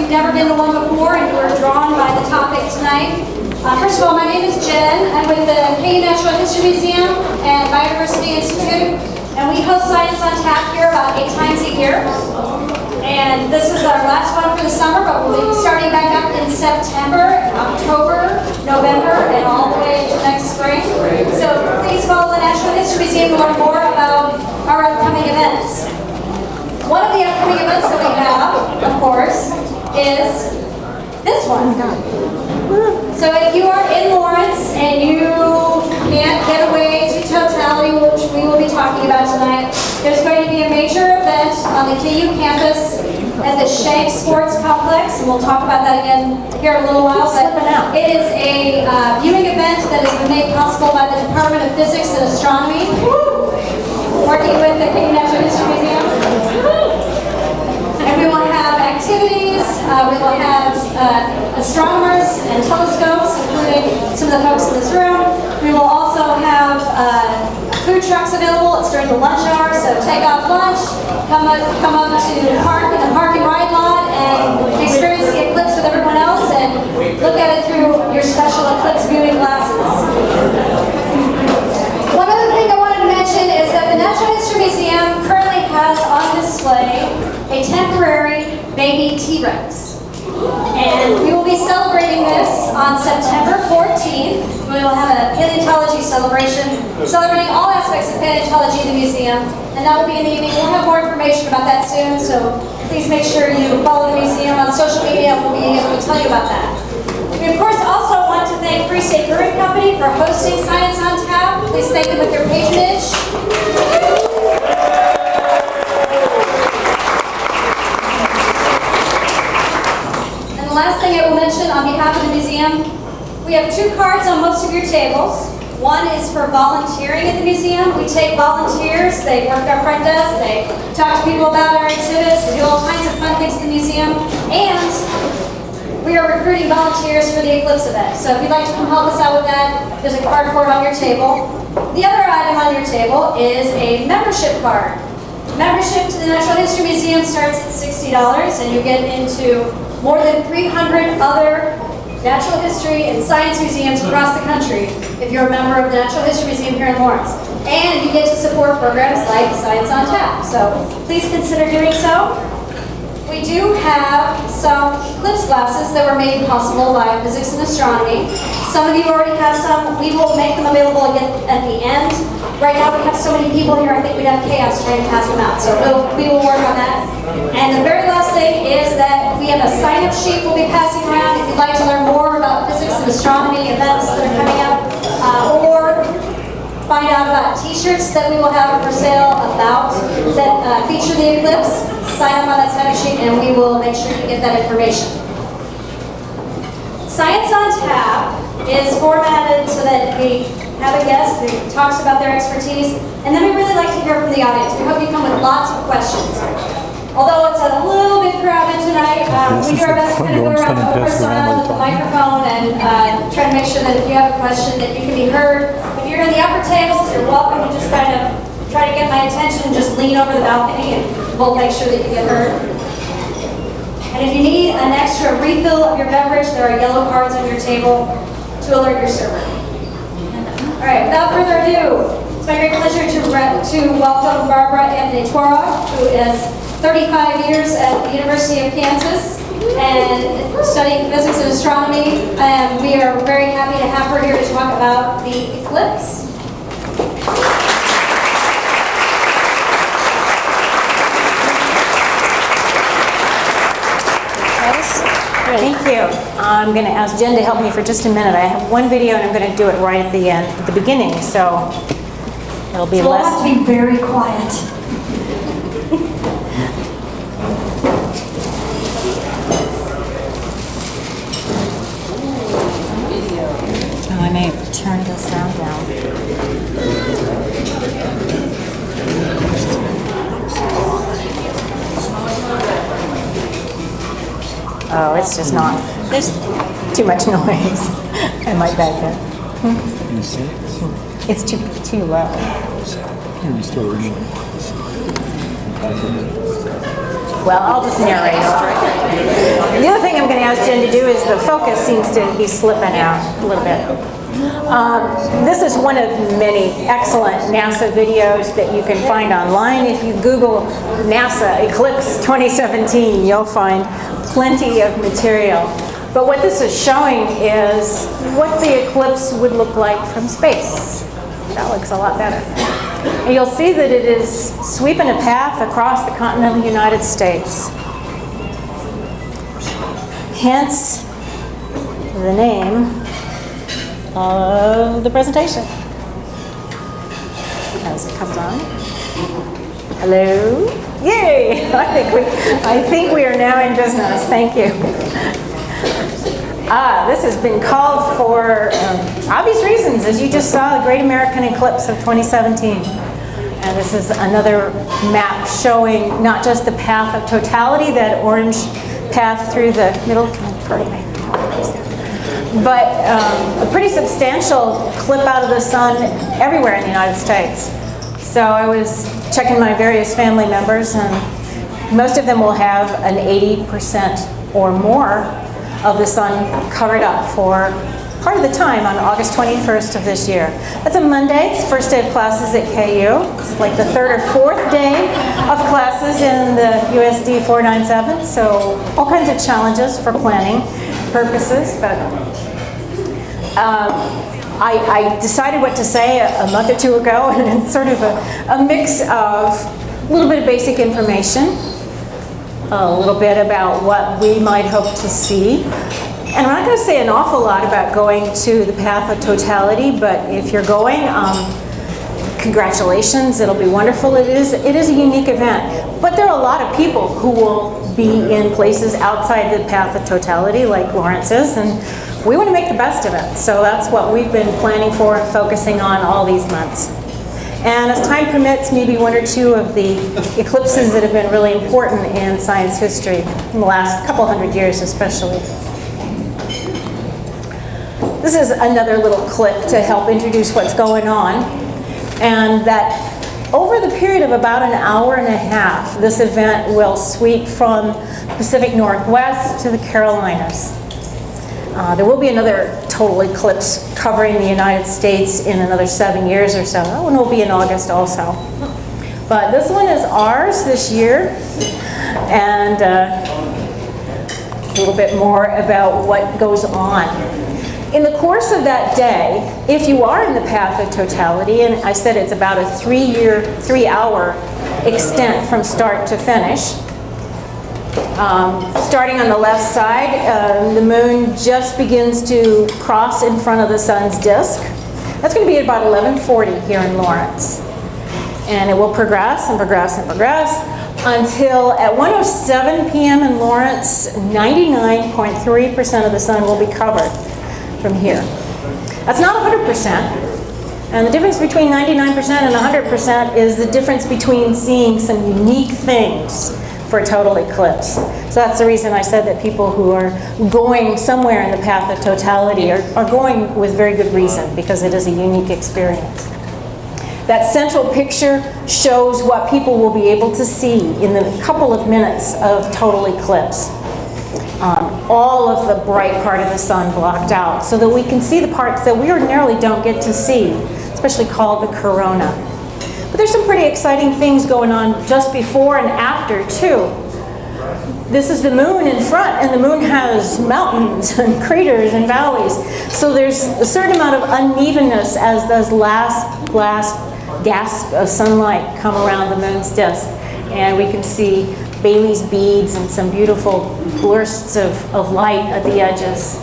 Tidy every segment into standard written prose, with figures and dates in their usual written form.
you've never been to one before and you were drawn by the topic tonight. First of all, my name is Jen. I'm with the KU Natural History Museum and Biodiversity Institute, and we host Science on Tap here about 8 times a year. And this is our last one for the summer, but we'll be starting back up in September, October, November, and all the way into next spring. So please follow the Natural History Museum to learn more about our upcoming events. One of the upcoming events that we have, of course, is this one. So if you are in Lawrence and you can't get away to totality, which we will be talking about tonight, there's going to be a major event on the KU campus at the Shank Sports Complex, and we'll talk about that again here in a little while. But it is a viewing event that has been made possible by the Department of Physics and Astronomy, working with the KU Natural History Museum. And we will have activities, we will have astronomers and telescopes, including some of the folks in this room. We will also have food trucks available. It's during the lunch hour, so take off lunch, come up to the park in the park and ride lot, and experience the eclipse with everyone else, and look at it through your special eclipse viewing glasses. One other thing I wanted to mention is that the Natural History Museum currently has on display a temporary baby T-Rex. And we will be celebrating this on September 14th. We will have a paleontology celebration celebrating all aspects of paleontology in the museum. And that will be in the evening. We'll have more information about that soon, so please make sure you follow the museum on social media. We'll be able to tell you about that. We, of course, also want to thank Free State Brewing Company for hosting Science on Tap. Please thank them with your patronage. And the last thing I will mention on behalf of the museum, we have 2 cards on most of your tables. One is for volunteering at the museum. We take volunteers, they work our front desk, they talk to people about our exhibits, we do all kinds of fun things at the museum, and we are recruiting volunteers for the Eclipse event. So if you'd like to come help us out with that, there's a card for it on your table. The other item on your table is a membership card. Membership to the Natural History Museum starts at $60, and you get into more than 300 other natural history and science museums across the country if you're a member of the Natural History Museum here in Lawrence. And you get to support programs like Science on Tap. So please consider doing so. We do have some eclipse glasses that were made possible by physics and astronomy. Some of you already have some. We will make them available again at the end. Right now we have so many people here, I think we'd have chaos trying to pass them out. So we will work on that. And the very last thing is that we have a sign-up sheet we'll be passing around if you'd like to learn more about physics and astronomy events that are coming up, or find out about t-shirts that we will have for sale about that feature the eclipse. Sign up on that sign-up sheet and we will make sure you get that information. Science on Tap is formatted so that we have a guest who talks about their expertise, and then we really like to hear from the audience. We hope you come with lots of questions. Although it's a little bit crowded tonight, we do our best to kind of go around one person around with the microphone and try to make sure that if you have a question that you can be heard. If you're in the upper tables, you're welcome to just kind of try to get my attention and just lean over the balcony and we'll make sure that you get heard. And if you need an extra refill of your beverage, there are yellow cards on your table to alert your server. All right, without further ado, it's my great pleasure to welcome Barbara Anthony-Twarog, who is 35 years at the University of Kansas and studying physics and astronomy. And we are very happy to have her here to talk about the eclipse. Thank you. I'm going to ask Jen to help me for just a minute. I have one video and I'm going to do it right at the end, at the beginning, so it'll be we'll less. We'll have to be very quiet. Oh, I may turn the sound down. Oh, it's just not. There's too much noise. I might back up. It's too low. Well, I'll just narrate. The other thing seems to be slipping out a little bit. This is one of many excellent NASA videos that you can find online. If you Google NASA Eclipse 2017, you'll find plenty of material. But what this is showing is what the eclipse would look like from space. That looks a lot better. And you'll see that it is sweeping a path across the continental United States. Hence the name of the presentation. As it comes on. Hello? Yay! I think we are now in business. Thank you. This has been called for obvious reasons, as you just saw, the Great American Eclipse of 2017. And this is another map showing not just the path of totality, that orange path through the middle, but a pretty substantial clip out of the sun everywhere in the United States. So I was checking my various family members, and most of them will have an 80% or more of the sun covered up for part of the time on August 21st of this year. That's a Monday. It's the first day of classes at KU. It's like the third or fourth day of classes in the USD 497, so all kinds of challenges for planning purposes. But I decided what to say a month or two ago, and it's sort of a mix of a little bit of basic information, a little bit about what we might hope to see. And I'm not going to say an awful lot about going to the path of totality, but if you're going, congratulations, it'll be wonderful. It is a unique event. But there are a lot of people who will be in places outside the path of totality, like Lawrence is, and we want to make the best of it. So that's what we've been planning for and focusing on all these months. And as time permits, maybe one or two of the eclipses that have been really important in science history in the last couple hundred years especially. This is another little clip to help introduce what's going on. And that over the period of about an hour and a half, this event will sweep from Pacific Northwest to the Carolinas. There will be another total eclipse covering the United States in another 7 years or so. That one will be in August also. But this one is ours this year. And a little bit more about what goes on. In the course of that day, if you are in the path of totality, and I said it's about a 3-hour extent from start to finish, starting on the left side, the moon just begins to cross in front of the sun's disk. That's going to be at about 11:40 here in Lawrence. And it will progress and progress and progress until at 1:07 p.m. in Lawrence, 99.3% of the sun will be covered from here. That's not 100%. And the difference between 99% and 100% is the difference between seeing some unique things for a total eclipse. So that's the reason I said that people who are going somewhere in the path of totality are going with very good reason, because it is a unique experience. That central picture shows what people will be able to see in the couple of minutes of total eclipse. All of the bright part of the sun blocked out so that we can see the parts that we ordinarily don't get to see, especially called the corona. But there's some pretty exciting things going on just before and after, too. This is the moon in front, and the moon has mountains and craters and valleys. So there's a certain amount of unevenness as those last gasps of sunlight come around the moon's disk. And we can see Bailey's beads and some beautiful bursts of light at the edges.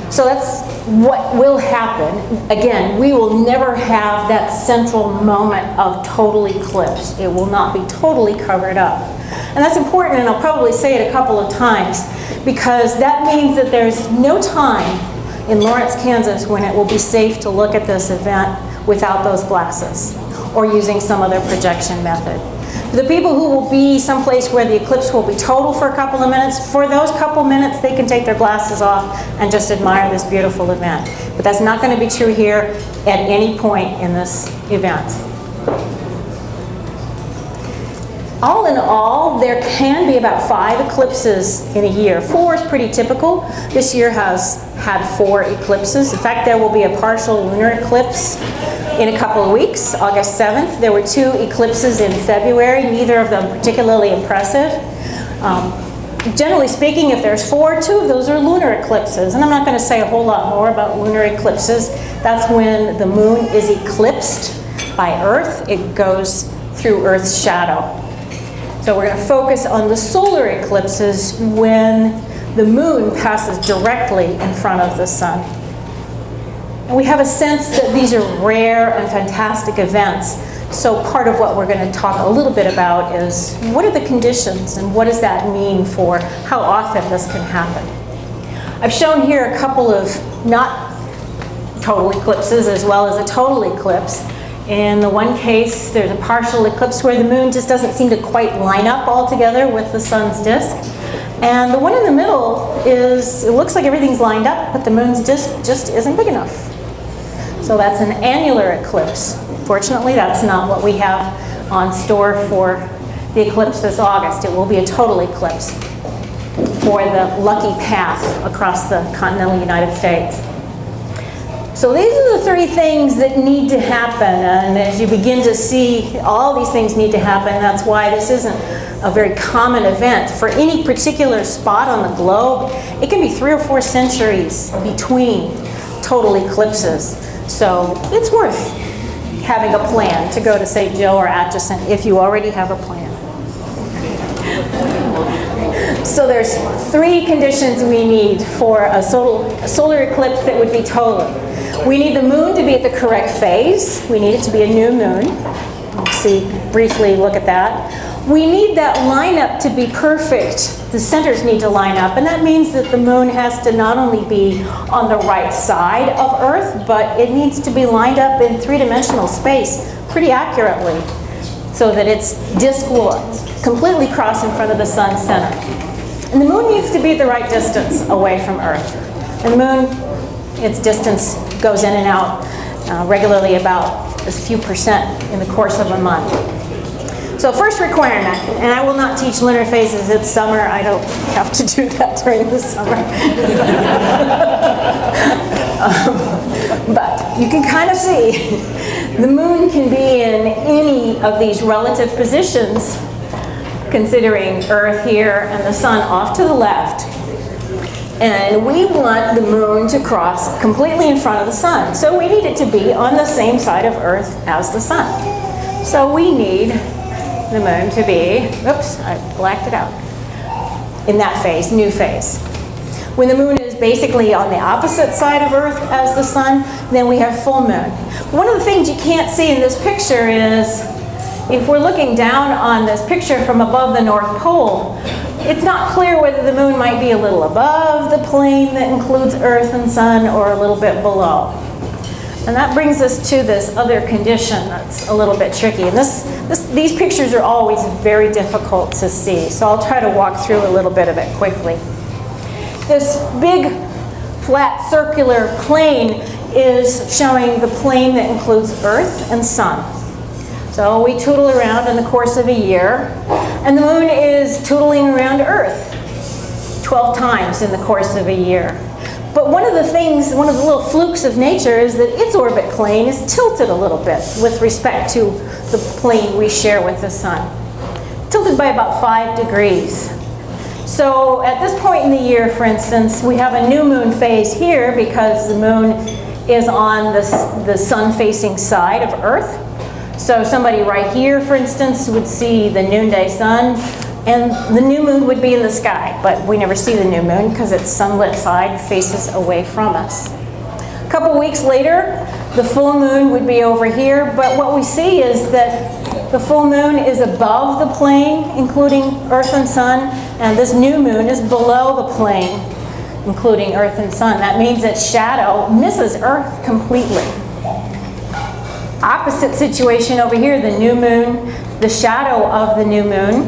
So that's what will happen. Again, we will never have that central moment of total eclipse. It will not be totally covered up. And that's important, and I'll probably say it a couple of times, because that means that there's no time in Lawrence, Kansas when it will be safe to look at this event without those glasses or using some other projection method. For the people who will be someplace where the eclipse will be total for a couple of minutes, for those couple minutes they can take their glasses off and just admire this beautiful event. But that's not going to be true here at any point in this event. All in all, there can be about 5 eclipses in a year. 4 is pretty typical. This year has had 4 eclipses. In fact, there will be a partial lunar eclipse in a couple of weeks, August 7th. There were 2 eclipses in February, neither of them particularly impressive. Generally speaking, if there's 4, 2 of those are lunar eclipses. And I'm not going to say a whole lot more about lunar eclipses. That's when the moon is eclipsed by Earth. It goes through Earth's shadow. So we're going to focus on the solar eclipses when the moon passes directly in front of the sun. And we have a sense that these are rare and fantastic events. So part of what we're going to talk a little bit about is what are the conditions and what does that mean for how often this can happen. I've shown here a couple of not total eclipses as well as a total eclipse. In the one case, there's a partial eclipse where the moon just doesn't seem to quite line up altogether with the sun's disk. And the one in the middle is, it looks like everything's lined up, but the moon's disk just isn't big enough. So that's an annular eclipse. Fortunately, that's not what we have on store for the eclipse this August. It will be a total eclipse for the lucky path across the continental United States. So these are the 3 things that need to happen, and as you begin to see all these things need to happen, that's why this isn't a very common event. For any particular spot on the globe, it can be 3 or 4 centuries between total eclipses. So it's worth having a plan to go to St. Joe or Atchison if you already have a plan. So there's 3 conditions we need for a solar eclipse that would be total. We need the moon to be at the correct phase. We need it to be a new moon. We'll see, briefly look at that. We need that lineup to be perfect. The centers need to line up, and that means that the moon has to not only be on the right side of Earth, but it needs to be lined up in 3-dimensional space pretty accurately so that its disk will completely cross in front of the sun's center. And the moon needs to be at the right distance away from Earth. And the moon, its distance goes in and out regularly about a few percent in the course of a month. So first requirement, and I will not teach lunar phases, it's summer, I don't have to do that during the summer. But you can kind of see, the moon can be in any of these relative positions, considering Earth here and the sun off to the left. And we want the moon to cross completely in front of the sun. So we need it to be on the same side of Earth as the sun. So we need the moon to be, oops, I blacked it out, in that phase, new phase. When the moon is basically on the opposite side of Earth as the sun, then we have full moon. One of the things you can't see in this picture is, if we're looking down on this picture from above the North Pole, it's not clear whether the moon might be a little above the plane that includes Earth and sun or a little bit below. And that brings us to this other condition that's a little bit tricky. And these pictures are always very difficult to see, so I'll try to walk through a little bit of it quickly. This big, flat, circular plane is showing the plane that includes Earth and sun. So we tootle around in the course of a year, and the moon is tootling around Earth 12 times in the course of a year. But one of the little flukes of nature is that its orbit plane is tilted a little bit with respect to the plane we share with the sun. Tilted by about 5 degrees. So at this point in the year, for instance, we have a new moon phase here because the moon is on the sun-facing side of Earth. So somebody right here, for instance, would see the noonday sun, and the new moon would be in the sky, but we never see the new moon because its sunlit side faces away from us. A couple weeks later, the full moon would be over here, but what we see is that the full moon is above the plane, including Earth and sun, and this new moon is below the plane, including Earth and sun. That means its shadow misses Earth completely. Opposite situation over here, the new moon, the shadow of the new moon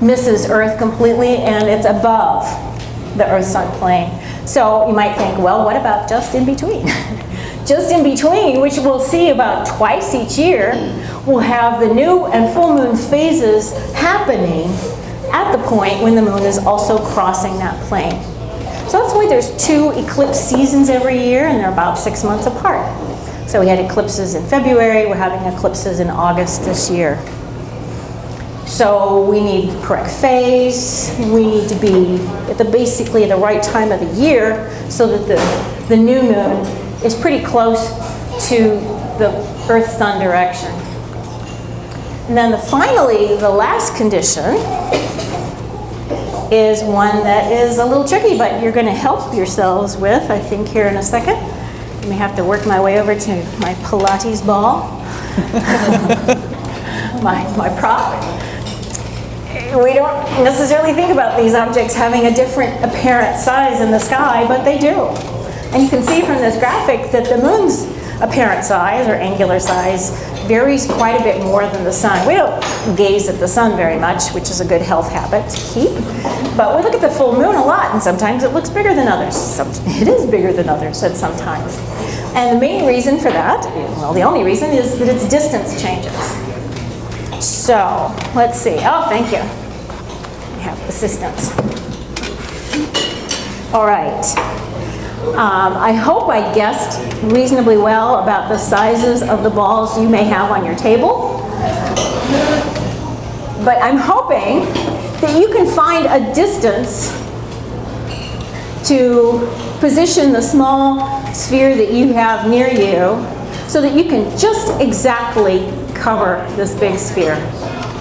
misses Earth completely, and it's above the Earth-Sun plane. So you might think, well, what about just in between? just in between, which we'll see about twice each year, we'll have the new and full moon phases happening at the point when the moon is also crossing that plane. So that's why there's 2 eclipse seasons every year, and they're about 6 months apart. So we had eclipses in February, we're having eclipses in August this year. So we need correct phase, we need to be at basically the right time of the year so that the new moon is pretty close to the Earth-Sun direction. And then finally, the last condition is one that is a little tricky, but you're going to help yourselves with, I think, here in a second. I may have to work my way over to my Pilates ball, my prop. We don't necessarily think about these objects having a different apparent size in the sky, but they do. And you can see from this graphic that the moon's apparent size, or angular size, varies quite a bit more than the sun. We don't gaze at the sun very much, which is a good health habit to keep. But we look at the full moon a lot, and sometimes it looks bigger than others. It is bigger than others at some times. And the main reason for that, well, the only reason is that its distance changes. So, let's see. Oh, thank you. I have assistance. All right. I hope I guessed reasonably well about the sizes of the balls you may have on your table. But I'm hoping that you can find a distance to position the small sphere that you have near you so that you can just exactly cover this big sphere.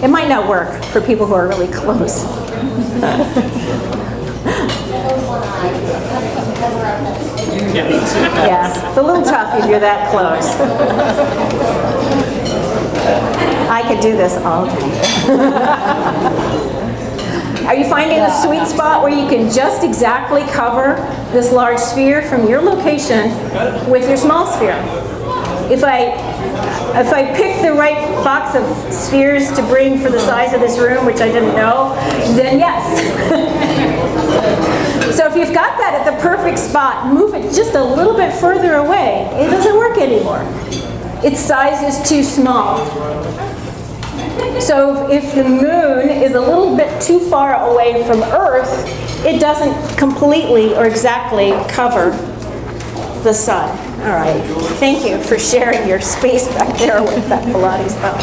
It might not work for people who are really close. Yeah, it's a little tough if you're that close. I could do this all day. Are you finding the sweet spot where you can just exactly cover this large sphere from your location with your small sphere? If I pick the right box of spheres to bring for the size of this room, which I didn't know, then yes. So if you've got that at the perfect spot, move it just a little bit further away. It doesn't work anymore. Its size is too small. So if the moon is a little bit too far away from Earth, it doesn't completely or exactly cover the sun. All right, thank you for sharing your space back there with that Pilates ball.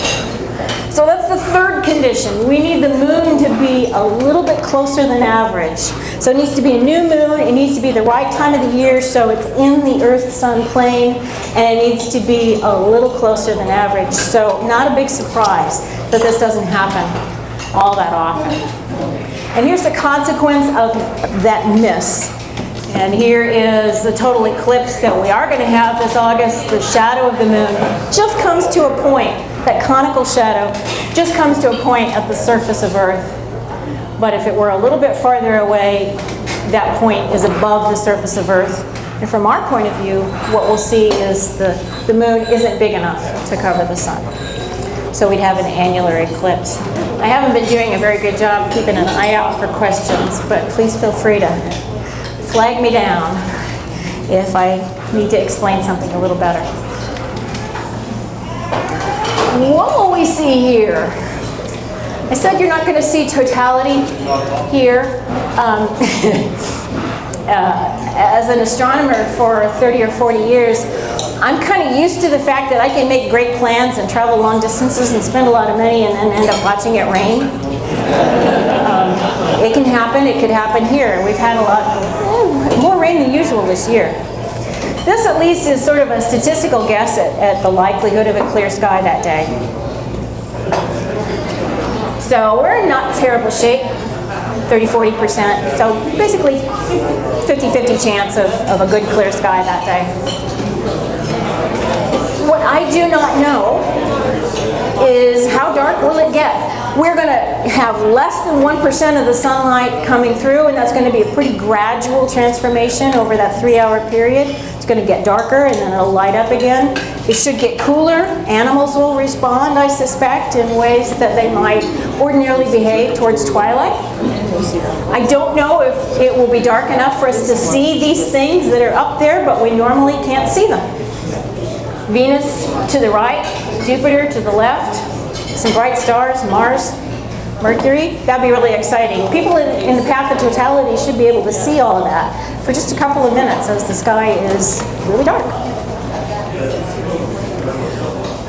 So that's the third condition. We need the moon to be a little bit closer than average. So it needs to be a new moon, it needs to be the right time of the year so it's in the Earth-Sun plane, and it needs to be a little closer than average. So not a big surprise that this doesn't happen all that often. And here's the consequence of that miss. And here is the total eclipse that we are going to have this August. The shadow of the moon just comes to a point, that conical shadow just comes to a point at the surface of Earth. But if it were a little bit farther away, that point is above the surface of Earth. And from our point of view, what we'll see is the moon isn't big enough to cover the sun. So we'd have an annular eclipse. I haven't been doing a very good job keeping an eye out for questions, but please feel free to flag me down if I need to explain something a little better. What will we see here? I said you're not going to see totality here. As an astronomer for 30 or 40 years, I'm kind of used to the fact that I can make great plans and travel long distances and spend a lot of money and then end up watching it rain. It can happen. It could happen here. We've had a lot, more rain than usual this year. This at least is sort of a statistical guess at the likelihood of a clear sky that day. So we're in not terrible shape, 30-40%. So basically 50-50 chance of a good clear sky that day. What I do not know is how dark will it get. We're going to have less than 1% of the sunlight coming through, and that's going to be a pretty gradual transformation over that 3-hour period. It's going to get darker, and then it'll light up again. It should get cooler. Animals will respond, I suspect, in ways that they might ordinarily behave towards twilight. I don't know if it will be dark enough for us to see these things that are up there, but we normally can't see them. Venus to the right, Jupiter to the left, some bright stars, Mars, Mercury. That'd be really exciting. People in the path of totality should be able to see all of that for just a couple of minutes as the sky is really dark.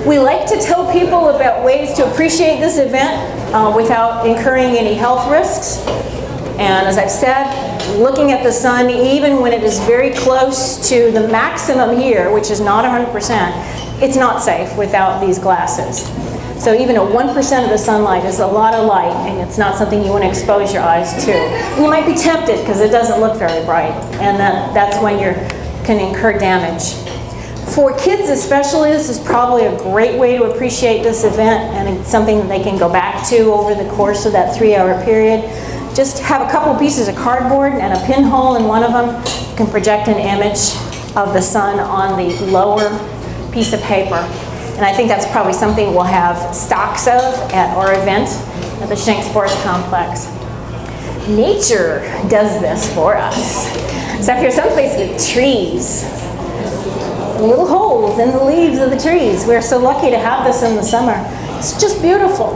We like to tell people about ways to appreciate this event without incurring any health risks. And as I've said, looking at the sun, even when it is very close to the maximum here, which is not 100%, it's not safe without these glasses. So even a 1% of the sunlight is a lot of light, and it's not something you want to expose your eyes to. And you might be tempted because it doesn't look very bright, and that's when you can incur damage. For kids especially, this is probably a great way to appreciate this event, and it's something that they can go back to over the course of that 3-hour period. Just have a couple pieces of cardboard and a pinhole in one of them. You can project an image of the sun on the lower piece of paper. And I think that's probably something we'll have stocks of at our event at the Schenck Sports Complex. Nature does this for us. So if you're someplace with trees, little holes in the leaves of the trees, we're so lucky to have this in the summer. It's just beautiful.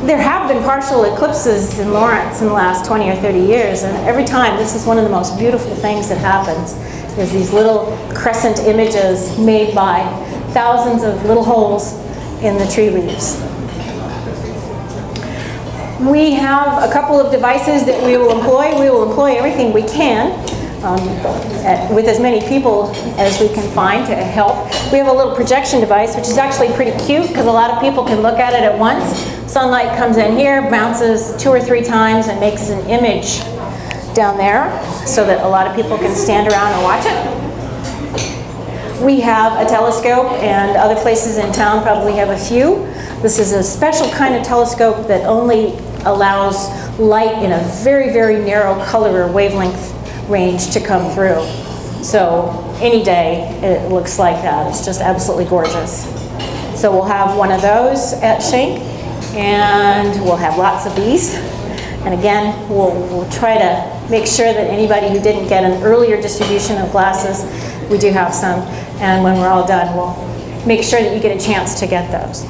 There have been partial eclipses in Lawrence in the last 20 or 30 years, and every time this is one of the most beautiful things that happens. There's these little crescent images made by thousands of little holes in the tree leaves. We have a couple of devices that we will employ. We will employ everything we can with as many people as we can find to help. We have a little projection device, which is actually pretty cute because a lot of people can look at it at once. Sunlight comes in here, bounces 2 or 3 times, and makes an image down there so that a lot of people can stand around and watch it. We have a telescope, and other places in town probably have a few. This is a special kind of telescope that only allows light in a very, very narrow color or wavelength range to come through. So any day it looks like that. It's just absolutely gorgeous. So we'll have one of those at Schenck, and we'll have lots of these. And again, we'll try to make sure that anybody who didn't get an earlier distribution of glasses, we do have some. And when we're all done, we'll make sure that you get a chance to get those.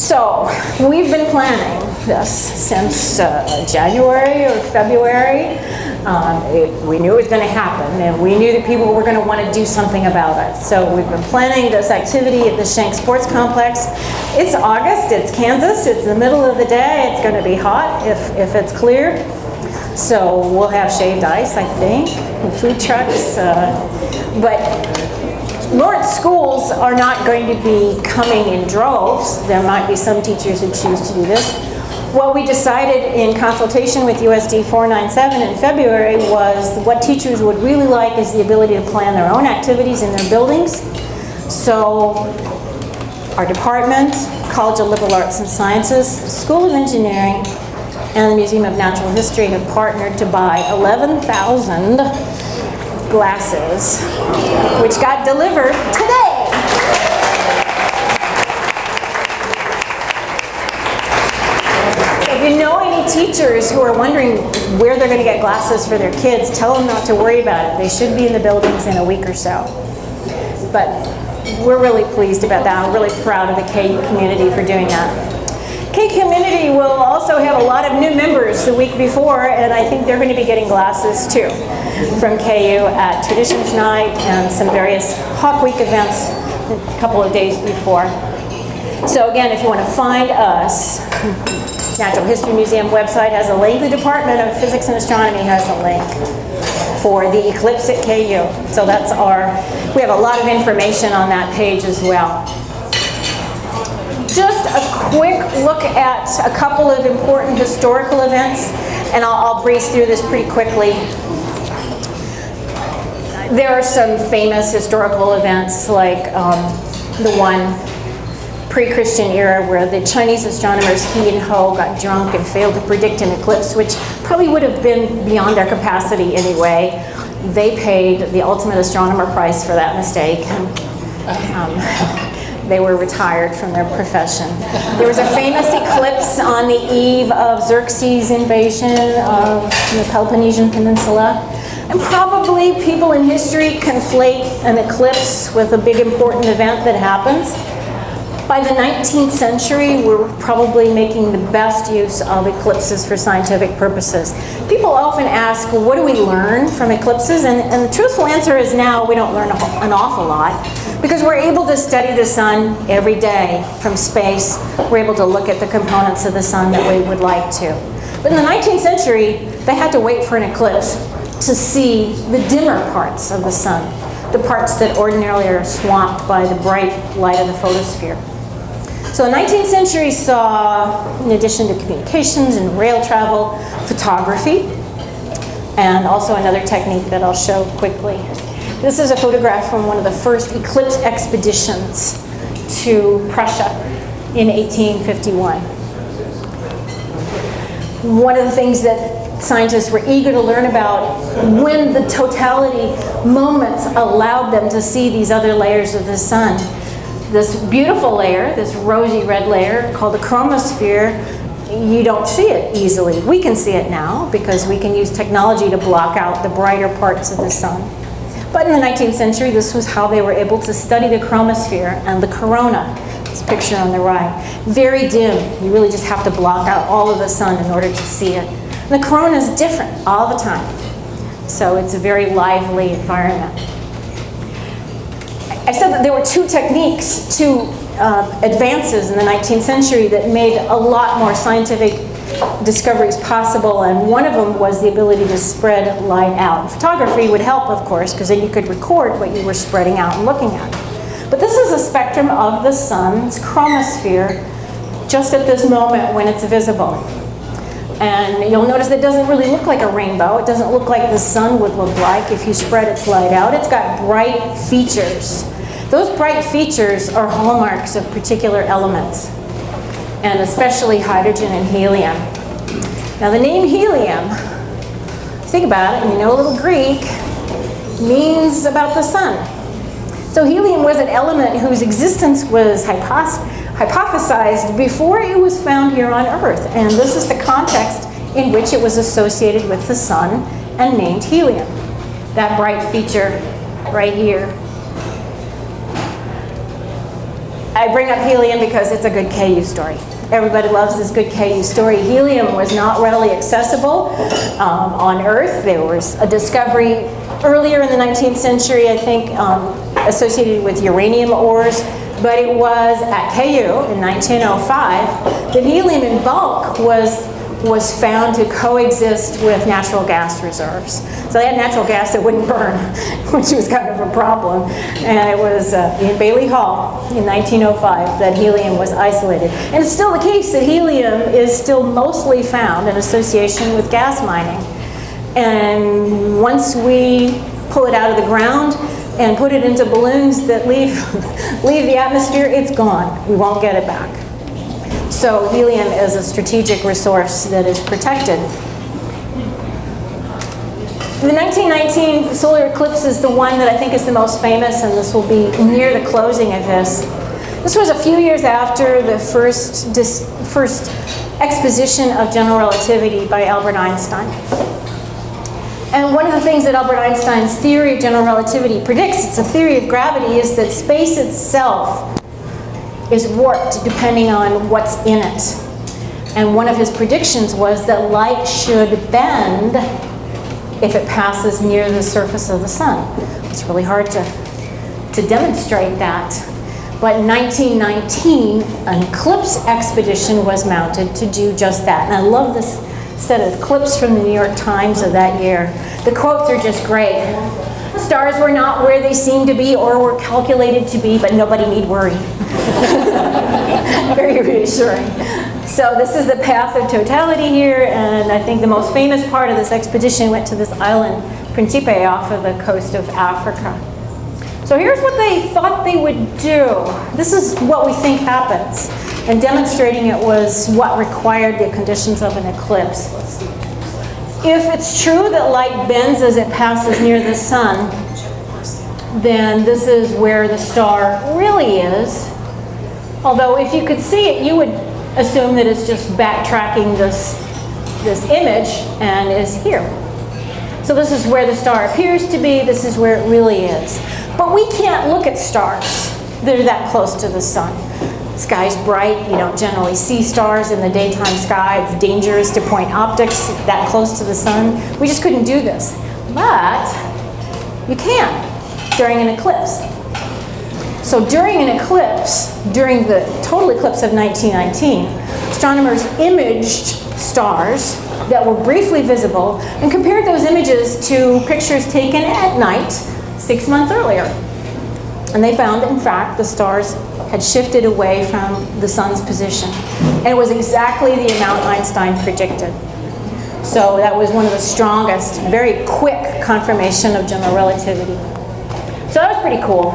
So we've been planning this since January or February. We knew it was going to happen, and we knew that people were going to want to do something about it. So we've been planning this activity at the Schenck Sports Complex. It's August, it's Kansas, it's the middle of the day, it's going to be hot if it's clear. So we'll have shaved ice, I think, and food trucks. But Lawrence schools are not going to be coming in droves. There might be some teachers who choose to do this. What we decided in consultation with USD 497 in February was what teachers would really like is the ability to plan their own activities in their buildings. So our department, College of Liberal Arts and Sciences, School of Engineering, and the Museum of Natural History have partnered to buy 11,000 glasses, which got delivered today. If you know any teachers who are wondering where they're going to get glasses for their kids, tell them not to worry about it. They should be in the buildings in a week or so. But we're really pleased about that. I'm really proud of the KU community for doing that. K community will also have a lot of new members the week before, and I think they're going to be getting glasses too from KU at Traditions Night and some various Hawk Week events a couple of days before. So again, if you want to find us, Natural History Museum website has a link. The Department of Physics and Astronomy has a link for the eclipse at KU. So that's we have a lot of information on that page as well. Just a quick look at a couple of important historical events, and I'll breeze through this pretty quickly. There are some famous historical events like the one pre-Christian era where the Chinese astronomers He and Ho got drunk and failed to predict an eclipse, which probably would have been beyond their capacity anyway. They paid the ultimate astronomer price for that mistake. They were retired from their profession. There was a famous eclipse on the eve of Xerxes' invasion of the Peloponnesian Peninsula. And probably people in history conflate an eclipse with a big important event that happens. By the 19th century, we're probably making the best use of eclipses for scientific purposes. People often ask, well, what do we learn from eclipses? And the truthful answer is now we don't learn an awful lot, because we're able to study the sun every day from space. We're able to look at the components of the sun that we would like to. But in the 19th century, they had to wait for an eclipse to see the dimmer parts of the sun, the parts that ordinarily are swamped by the bright light of the photosphere. So the 19th century saw, in addition to communications and rail travel, photography, and also another technique that I'll show quickly. This is a photograph from one of the first eclipse expeditions to Prussia in 1851. One of the things that scientists were eager to learn about when the totality moments allowed them to see these other layers of the sun. This beautiful layer, this rosy red layer called the chromosphere, you don't see it easily. We can see it now because we can use technology to block out the brighter parts of the sun. But in the 19th century, this was how they were able to study the chromosphere and the corona. This picture on the right. Very dim. You really just have to block out all of the sun in order to see it. And the corona is different all the time. So it's a very lively environment. I said that there were two techniques, two advances in the 19th century that made a lot more scientific discoveries possible, and one of them was the ability to spread light out. Photography would help, of course, because then you could record what you were spreading out and looking at. But this is a spectrum of the sun's chromosphere just at this moment when it's visible. And you'll notice it doesn't really look like a rainbow. It doesn't look like the sun would look like if you spread its light out. It's got bright features. Those bright features are hallmarks of particular elements, and especially hydrogen and helium. Now the name helium, think about it, and you know a little Greek, means about the sun. So helium was an element whose existence was hypothesized before it was found here on Earth, and this is the context in which it was associated with the sun and named helium. That bright feature right here. I bring up helium because it's a good KU story. Everybody loves this good KU story. Helium was not readily accessible on Earth. There was a discovery earlier in the 19th century, I think, associated with uranium ores, but it was at KU in 1905 that helium in bulk was found to coexist with natural gas reserves. So they had natural gas that wouldn't burn, which was kind of a problem. And it was in Bailey Hall in 1905 that helium was isolated. And it's still the case that helium is still mostly found in association with gas mining. And once we pull it out of the ground and put it into balloons that leave the atmosphere, it's gone. We won't get it back. So helium is a strategic resource that is protected. The 1919 solar eclipse is the one that I think is the most famous, and this will be near the closing of this. This was a few years after the first exposition of general relativity by Albert Einstein. And one of the things that Albert Einstein's theory of general relativity predicts, it's a theory of gravity, is that space itself is warped depending on what's in it. And one of his predictions was that light should bend if it passes near the surface of the sun. It's really hard to demonstrate that. But in 1919, an eclipse expedition was mounted to do just that. And I love this set of clips from the New York Times of that year. The quotes are just great. Stars were not where they seemed to be or were calculated to be, but nobody need worry. Very reassuring. So this is the path of totality here, and I think the most famous part of this expedition went to this island, Principe, off of the coast of Africa. So here's what they thought they would do. This is what we think happens, and demonstrating it was what required the conditions of an eclipse. If it's true that light bends as it passes near the sun, then this is where the star really is. Although if you could see it, you would assume that it's just backtracking this image and is here. So this is where the star appears to be, this is where it really is. But we can't look at stars that are that close to the sun. The sky's bright, you don't generally see stars in the daytime sky. It's dangerous to point optics that close to the sun. We just couldn't do this. But you can during an eclipse. So during an eclipse, during the total eclipse of 1919, astronomers imaged stars that were briefly visible and compared those images to pictures taken at night 6 months earlier. And they found that, in fact, the stars had shifted away from the sun's position. And it was exactly the amount Einstein predicted. So that was one of the strongest, very quick confirmation of general relativity. So that was pretty cool.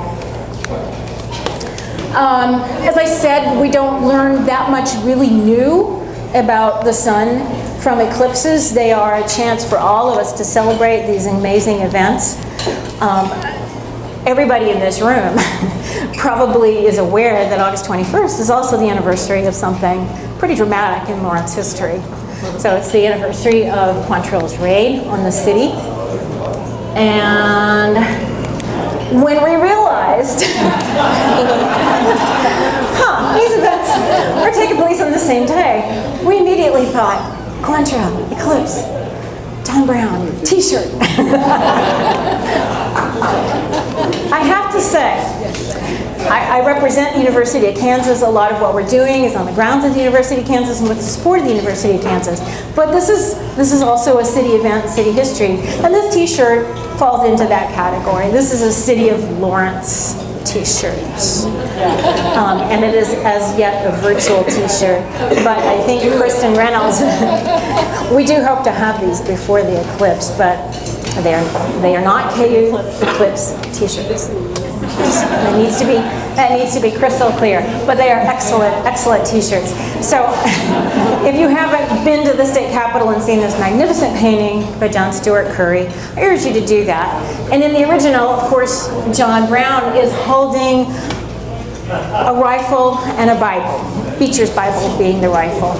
As I said, we don't learn that much really new about the sun from eclipses. They are a chance for all of us to celebrate these amazing events. Everybody in this room probably is aware that August 21st is also the anniversary of something pretty dramatic in Lawrence history. So it's the anniversary of Quantrill's raid on the city. And when we realized, these events are taking place on the same day, we immediately thought, Quantrill, eclipse, John Brown, t-shirt. I have to say, I represent the University of Kansas. A lot of what we're doing is on the grounds of the University of Kansas and with the support of the University of Kansas. But this is also a city event, city history. And this t-shirt falls into that category. This is a City of Lawrence t-shirt. And it is as yet a virtual t-shirt. But I think Kristen Reynolds, we do hope to have these before the eclipse, but they are not KU Eclipse t-shirts. That needs to be crystal clear. But they are excellent t-shirts. So if you haven't been to the state capitol and seen this magnificent painting by John Stuart Curry, I urge you to do that. And in the original, of course, John Brown is holding a rifle and a Bible, Beecher's Bible being the rifle.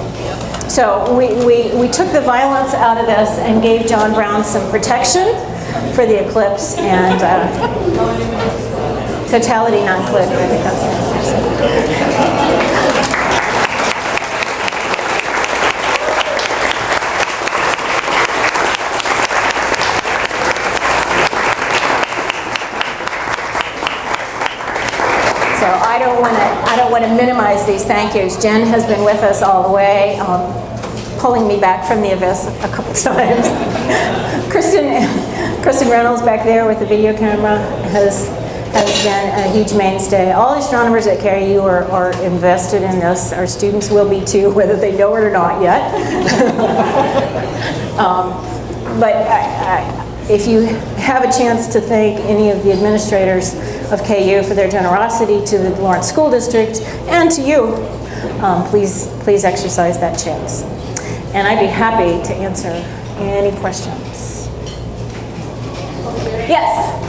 So we took the violence out of this and gave John Brown some protection for the eclipse and totality non-collision. I think that's it. So I don't want to minimize these thank yous. Jen has been with us all the way, pulling me back from the abyss a couple times. Kristen Reynolds back there with the video camera has been a huge mainstay. All astronomers at KU are invested in this. Our students will be too, whether they know it or not yet. But if you have a chance to thank any of the administrators of KU for their generosity to the Lawrence School District and to you, please exercise that chance. And I'd be happy to answer any questions. Yes?